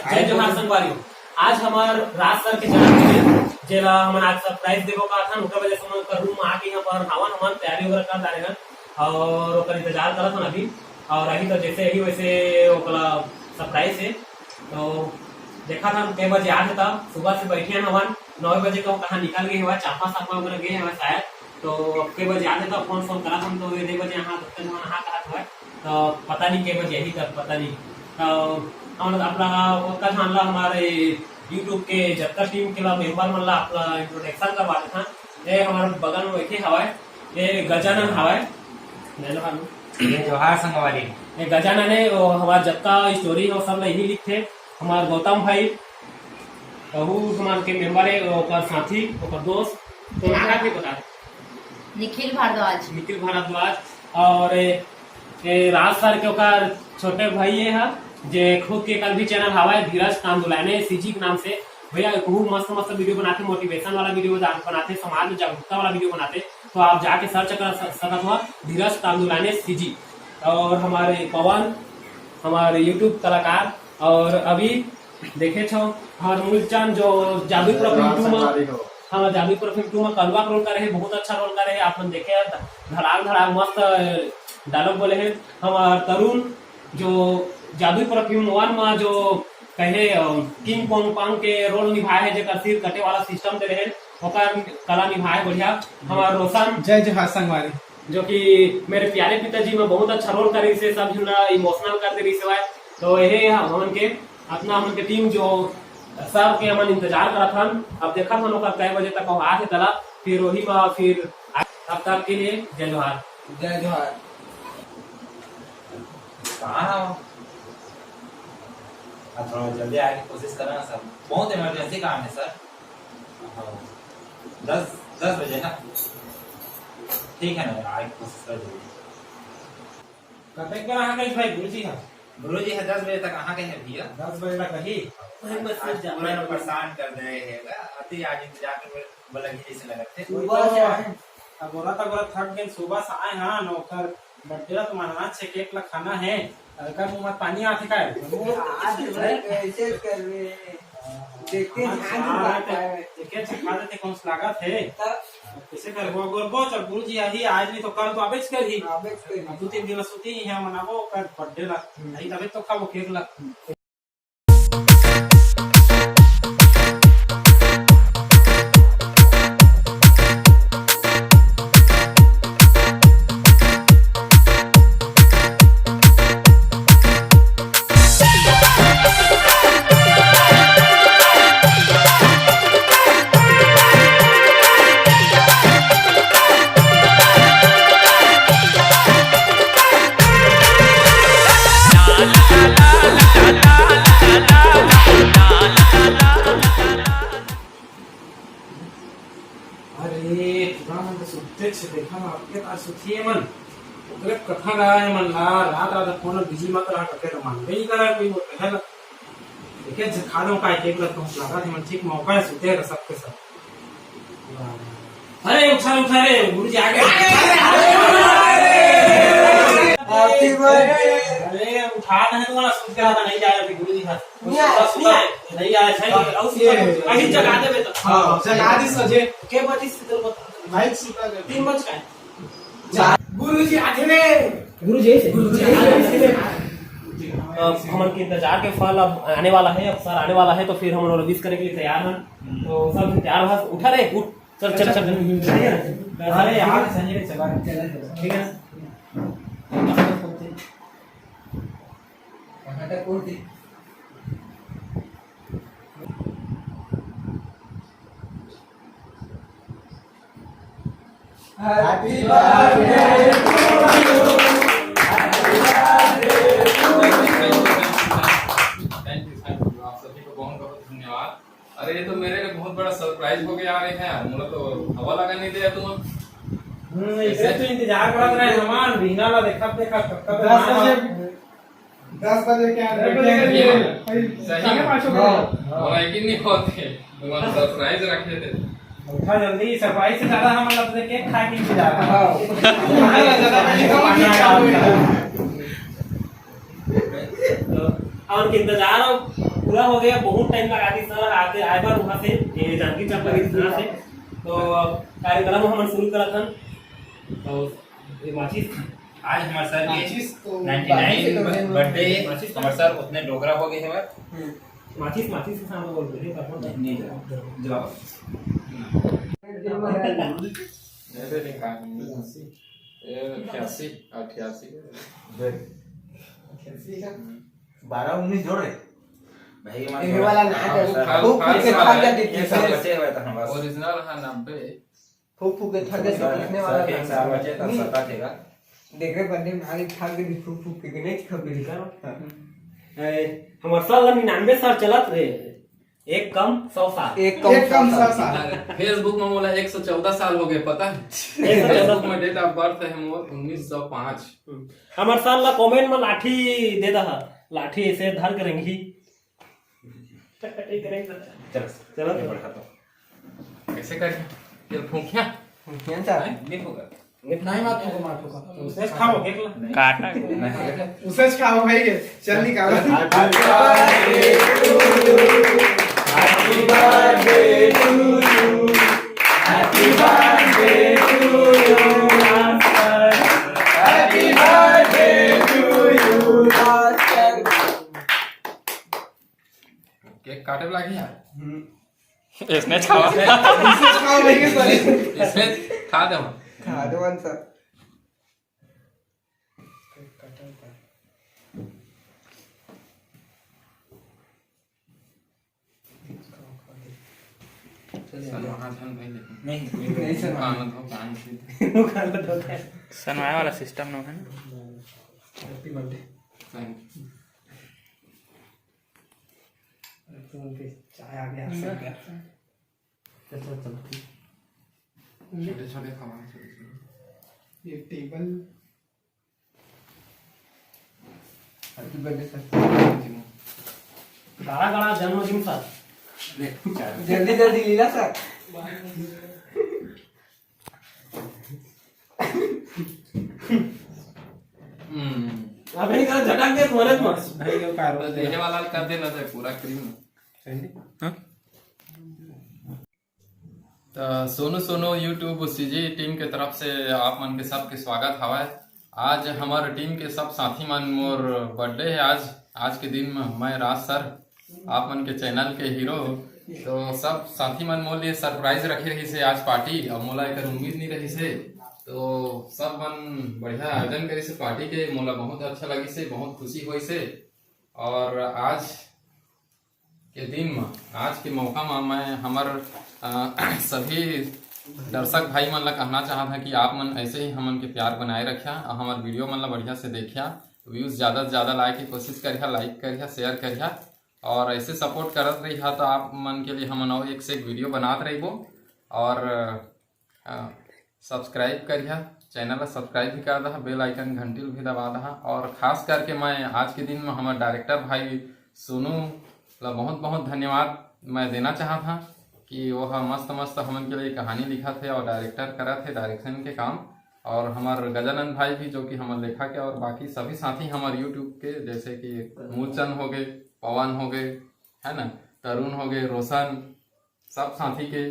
जय जोहार संगवारी। आज हमार राज सर के जन्मदिन है, जेला हमन आज सरप्राइज देबो का था। उनका वजह से हम कर रूम आके यहाँ पर हवन हवन तैयारी वगैरह कर डाले हैं और ओकर इंतजार करत हन अभी। और अभी तो जैसे ही वैसे ओकला सरप्राइज है। तो देखा था कई बजे आज था, सुबह से बैठे हैं हवन 9 बजे का कहाँ निकल गए हुआ, 4-5 वगैरह गए हैं शायद। तो अब कई बजे आते था, फोन करा हम तो 2 बजे यहाँ कहा है। तो पता नहीं कई बजे यही तक पता नहीं। तो अपना हमारे यूट्यूब के जब तक टीम के मेंबर मन ला अपना इंट्रोडक्शन करवाते था। ये हमारे बगल में बैठे हवाए, ये गजानन हवाए। जोहार संगवारी। ये गजानन है, हमारे जत्ता स्टोरी और सब यही लिखते। हमारे गौतम भाई हमारे के मेंबर है, और साथी और दोस्त तो भी बता निखिल भारद्वाज। निखिल भारद्वाज और राज सर के ओकर छोटे भाई है जे खुद के कल भी चैनल हवा है धीरज कांदुलाने सीजी के नाम से। भैया खूब मस्त मस्त वीडियो बनाते, मोटिवेशन वाला वीडियो बनाते, समाज में जागरूकता वाला वीडियो बनाते। तो आप जाके सर्च कर सकते हो धीरज कांदुलाने सीजी। और हमारे पवन हमारे यूट्यूब कलाकार। और अभी देखे छो हमारे मूलचंद जो जादुई हाँ जादुई फिल्म 2 में कलवा रोल करे है, बहुत अच्छा रोल करे है। आप लोग देखे धड़ाक धड़ाक मस्त डायलॉग बोले हैं। हमारे तरुण जो जादुई परफ्यूम 1 में जो कहे किंग पोंग पांग के रोल निभाए है, जो सिर कटे वाला सिस्टम दे रहे ओकर कला निभाए बढ़िया। हमारे रोशन जय जोहार संगवारी जो कि मेरे प्यारे पिताजी में बहुत अच्छा रोल करे से सब झुना इमोशनल कर दे रही से। तो यही हमन के अपना हमन के टीम जो सब के हमन इंतजार करा था। अब देखा था लोग कई बजे तक आ थे तला, फिर वही में फिर अब तक के लिए जय जोहार। जय जोहार। कहाँ अब थोड़ा जल्दी आने की कोशिश करना सर, बहुत इमरजेंसी काम है सर। 10 बजे ना, ठीक है ना, आने की कोशिश कर दीजिए। कब तक कहाँ गए भाई? गुरुजी है 10 बजे तक कहाँ गए हैं भैया? 10 बजे तक कहीं पूरा परेशान कर दे रहे हैं। अति आज इंतजार के बोला कि जैसे लगा थे अब बोला थक गए, सुबह से आए हाँ नौकर बर्थडे तो मनाना है, केक ला खाना है। हल्का मुंह में पानी आते का कैसे कर रहे हैं देखते खा देते कौन सा लागत है कैसे कर गोरबो चल गुरुजी यही आज नहीं तो कल तो आबेच कर ही 2-3 दिन सुती ही है मनाबो कर बर्थडे ला नहीं तबे तो खाबो केक ला। देखा आपके पास सुथिए मन ओकरे कथा रहा है मन ला रात फोन बिजी मत रहा कटे तो मन नहीं करा कोई वो कहे ला देखे जे खा लो काय केक ला तो लगा है मन ठीक मौका है सुते सबके सब। अरे उठा रे गुरुजी आ गए। अरे उठा नहीं तो वाला सुत गया था नहीं जाया फिर गुरुजी था नहीं आया सही और कहीं जगा दे तो हां जगा दी सजे के बजी से तो बता भाई सुता 3 बज का गुरुजी आधे गुरुजी हमन के इंतजार के फल अब आने वाला है। अब सर आने वाला है तो फिर हम लोग रिलीज करने के लिए तैयार हैं। तो सब तैयार हो, उठा रे उठ चल अरे यार संजय चला ठीक है हटा कोड दे happy birthday to you happy birthday thank you आप सभी को बहुत बहुत धन्यवाद। अरे ये तो मेरे लिए बहुत बड़ा सरप्राइज हो गया है यार, मुझे तो हवा लगा नहीं दिया तुम। इसे तो इंतजार करत रहे हमान बिना ला देखा कब 10 बजे के सही है पाछो बोला कि नहीं होते तुम्हारा सरप्राइज रखे थे। उठा जल्दी, सरप्राइज से ज्यादा हम मतलब केक खा के इंतजार और इंतजार पूरा हो गया, बहुत टाइम लगा दी सर आते आए बार वहाँ से ये जानकी चौक लगी थी से, तो कार्यक्रम हम शुरू करा था। तो ये माचिस आज हमारे सर माचिस के तो 99 बर्थडे माचिस हमारे सर उतने डोकरा हो गए हैं बार माचिस के सामने बोल रहे हैं। नहीं जवाब ऐसे लिखा है 88 12-19 जोड़ रहे भाई ये वाला ना फाल- फूक फाल के वाला थक है। जाती एक साल बचे हुए थे हमारे ओरिजिनल है 90। फूक के थक जाती लिखने वाला एक साल बचे तब सता थेगा देख रहे बंदे भारी थक गई फूक के नहीं खबर हमारे साल 99 साल चलत रहे, एक कम 100 साल। एक कम सा फेसबुक में बोला 114 साल हो गए, पता है? फेसबुक में डेट ऑफ बर्थ है मोर 1905। हमारे साल ला कमेंट में लाठी दे दहा, लाठी ऐसे धर करेंगी चलो कैसे करें फिर फूंकिया क्या चाह नहीं होगा नहीं मार को मार को उसे खाओ एक काटा उसे खाओ भाई के चल निकालो केक काटे लगी यार, इसने छावा खाओ भाई के सॉरी इसमें खा दे खा दो वन सर नहीं नहीं सर सनवाए वाला सिस्टम ना है ना। हैप्पी बर्थडे चाय आ गया सब गया चलो छोटे छोटे खावा ये टेबल हैप्पी बर्थडे सर गाड़ा गाड़ा जन्मदिन सर। जल्दी जल्दी लीला सर अबे कर झटक दे तुम्हारे मत भाई के कार तो देखे वाला कर देना था पूरा क्रीम। तो सोनू यूट्यूब सीजी टीम के तरफ से आप मन के सबके स्वागत हवा है। आज हमारे टीम के सब साथी मन मोर बर्थडे है आज के दिन में मैं राज सर आप मन के चैनल के हीरो, तो सब साथी मन मोल लिए सरप्राइज रखे रही से आज पार्टी, और मोला एक उम्मीद नहीं रही से, तो सब मन बढ़िया आयोजन करी से पार्टी के, मोला बहुत अच्छा लगी से, बहुत खुशी हुई से। और आज के दिन में आज के मौका में मैं हमार सभी दर्शक भाई मन ला कहना चाहता था कि आप मन ऐसे ही हमन के प्यार बनाए रखिया और हमारे वीडियो मन ला बढ़िया से देखिया, व्यूज ज़्यादा से ज़्यादा लाए की कोशिश करिया, लाइक करिया, शेयर करिया और ऐसे सपोर्ट करत रहिया, तो आप मन के लिए हम और एक से एक वीडियो बनात रहिबो। और सब्सक्राइब करिया, चैनल ला सब्सक्राइब भी कर दहा, बेल आइकन घंटी भी दबा दहा। और खास करके मैं आज के दिन में हमारे डायरेक्टर भाई सोनू ला बहुत बहुत धन्यवाद मैं देना चाहता था कि वह मस्त हमन के लिए कहानी लिखा थे और डायरेक्टर करा थे डायरेक्शन के काम। और हमारे गजानंद भाई भी जो कि हमारे लेखा के, और बाकी सभी साथी हमारे यूट्यूब के जैसे कि मूलचंद हो गए, पवन हो गए, है ना, तरुण हो गए, रोशन, सब साथी के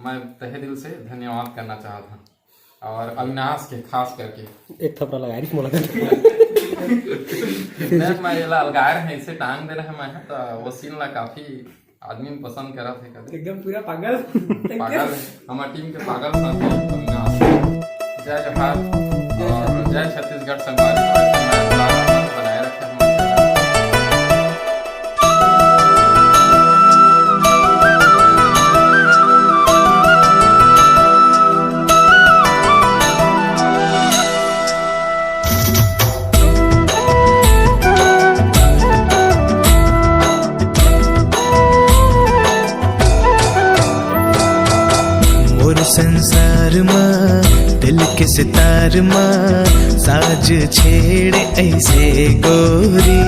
मैं तहे दिल से धन्यवाद करना चाहता था। और अविनाश के खास करके एक थप्पड़ लगा रही मोला मैं ये अलगाए रहे ऐसे टांग दे रहे मैं, तो वो सीन ला काफी आदमी पसंद करा थे कभी एकदम पूरा पागल हमारे टीम के पागल साथी अविनाश। जय जवाहर और जय छत्तीसगढ़ संगवारी बनाए रखे हमारे। संसार माँ दिल के सितार माँ साज छेड़ ऐसे गोरी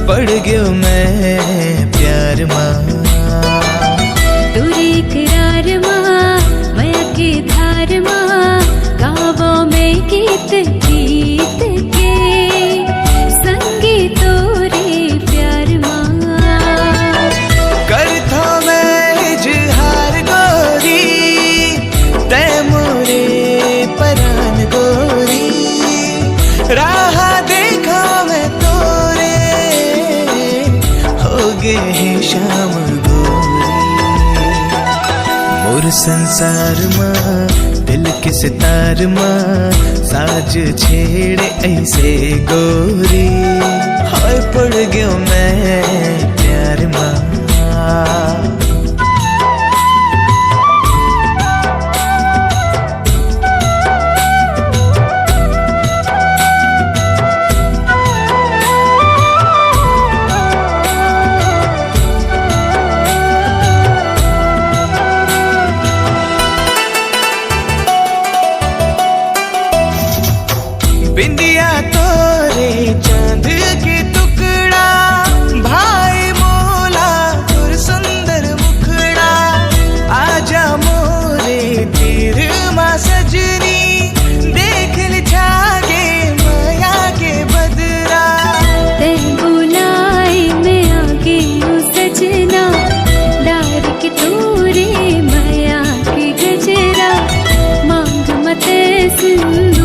पड़ गयो मैं प्यार माँ तुरी करार माँ माया की धार माँ गावों में गीत गीत के संगी तोरे प्यार माँ लागे है शाम गोरी। मोर संसार मां दिल के सितार मां साज छेड़े ऐसे गोरी। हाय पड़ गयो मैं प्यार मां। बिंदिया तोरे चांद के टुकड़ा भाई मोला तोर सुंदर मुखड़ा। आजा मोरे तीर मां सजनी देख ले जागे माया के बदरा। ते बुलाई में आगे ओ सजना डार के तोरे माया के गजरा। मांग मत सिंदूर